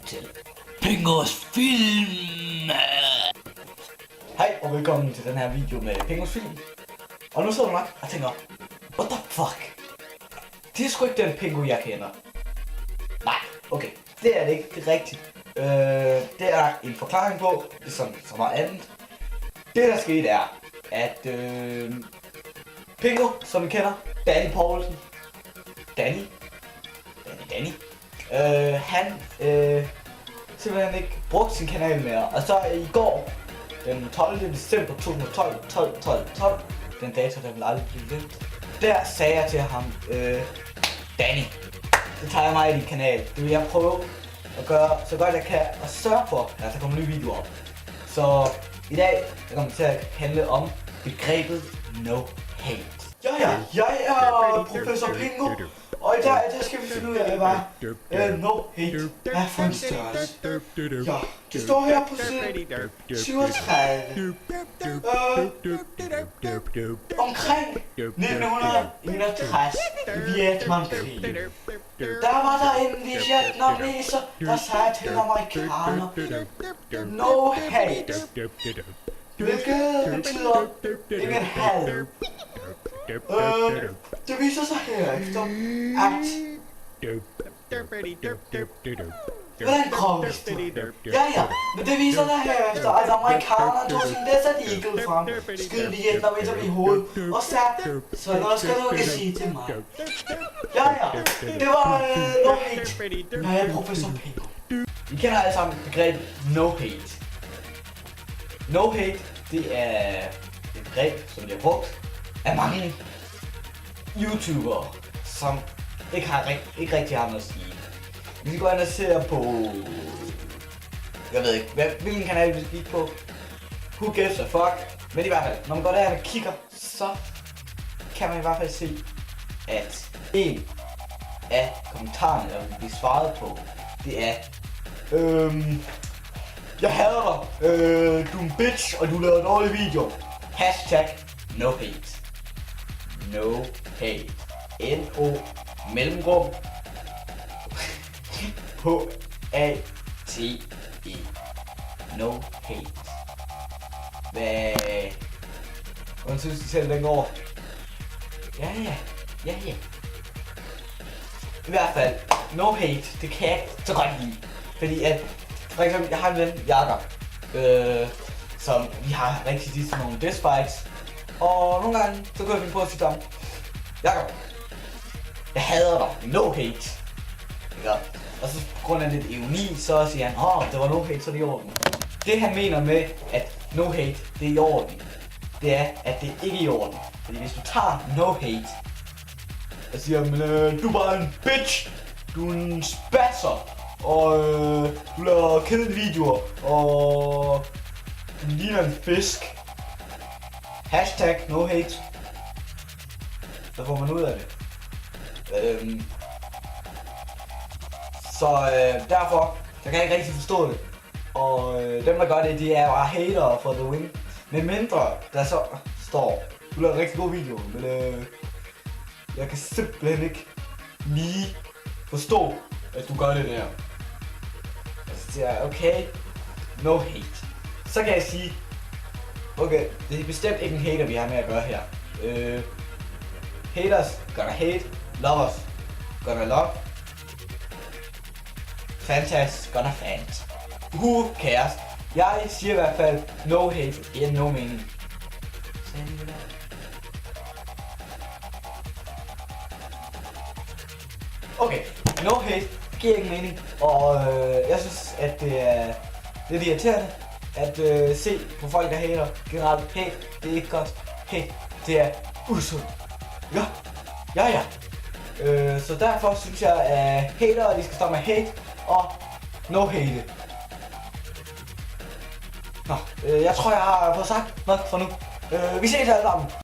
til Pingos Film. Hej og velkommen til den her video med Pingos Film. Og nu sidder du nok og tænker, what the fuck? Det er sgu ikke den Pingo jeg kender. Nej, okay, det er det ikke rigtigt. Det er en forklaring på, som var andet. Det der skete er, at Pingo, som vi kender, Danny Poulsen, Danny, han simpelthen ikke brugte sin kanal mere. Og så i går, den 12. december 2012, den dato der vil aldrig blive glemt, der sagde jeg til ham, Danny, det tager jeg mig i din kanal. Det vil jeg prøve at gøre så godt jeg kan og sørge for, at der kommer nye videoer op. Så i dag kommer det til at handle om begrebet no hate. Jeg er professor Pingo, og i dag skal vi finde ud af, hvad no hate er for en størrelse. Ja, det står her på side 37. Omkring 1961 i Vietnamkrigen, der var der en vietnameser, der sagde til en amerikaner, no hate, hvilket betyder ingen had. Det viser sig herefter, at hvordan kom det? Ja, men det viser sig herefter, at amerikanerne tog sin Desert Eagle frem, skød vietnameser i hovedet og sagde, så noget skal du ikke sige til mig. Ja, det var no hate. Jeg er professor Pingo. Vi kender alle sammen begrebet no hate. No hate, det er et begreb, som bliver brugt af mange YouTubere, som ikke rigtig har noget at sige. Hvis vi går ind og ser på, jeg ved ikke, hvilken kanal vi skal kigge på, who gives a fuck, men i hvert fald, når man går der og kigger, så kan man i hvert fald se, at en af kommentarerne, der vil blive svaret på, det er, jeg hader dig, du er en bitch, og du laver dårlige videoer. Hashtag no hate. No hate. N-O mellemrum H-A-T-E. No hate. Hvad? Hvordan synes du selv, den går? Ja. I hvert fald, no hate, det kan jeg så godt lide. Fordi at, for eksempel, jeg har en ven, Jakob, som vi har rigtig tit sådan nogle deathfights. Og nogle gange, så kunne jeg finde på at sige til ham, Jakob, jeg hader dig, no hate. Ja. Og så på grund af lidt ironi, så siger han, det var no hate, så det er i orden. Det han mener med, at no hate, det er i orden, det er, at det ikke er i orden. Fordi hvis du tager no hate, og siger, men du er bare en bitch, du er en spasser, og du laver kedelige videoer, og du ligner en fisk. Hashtag no hate. Så får man ud af det. Derfor så kan jeg ikke rigtig forstå det. Og dem der gør det, de er bare hatere for the win. Men mindre der så står, du laver rigtig gode videoer, men jeg kan simpelthen ikke lige forstå, at du gør det der. Og så siger jeg, okay, no hate. Så kan jeg sige, okay, det er bestemt ikke en hater, vi har med at gøre her. Haters gonna hate, lovers gonna love, fantas gonna fans. Who cares? Jeg siger i hvert fald, no hate giver no mening. Okay, no hate giver ikke mening, og jeg synes, at det er lidt irriterende at se på folk, der hater. Generelt, hate, det er ikke godt. Hate, det er usundt. Ja. Så derfor synes jeg, at hatere, de skal stoppe med hate og no hate. Nå, jeg tror, jeg har fået sagt nok for nu. Vi ses alle sammen.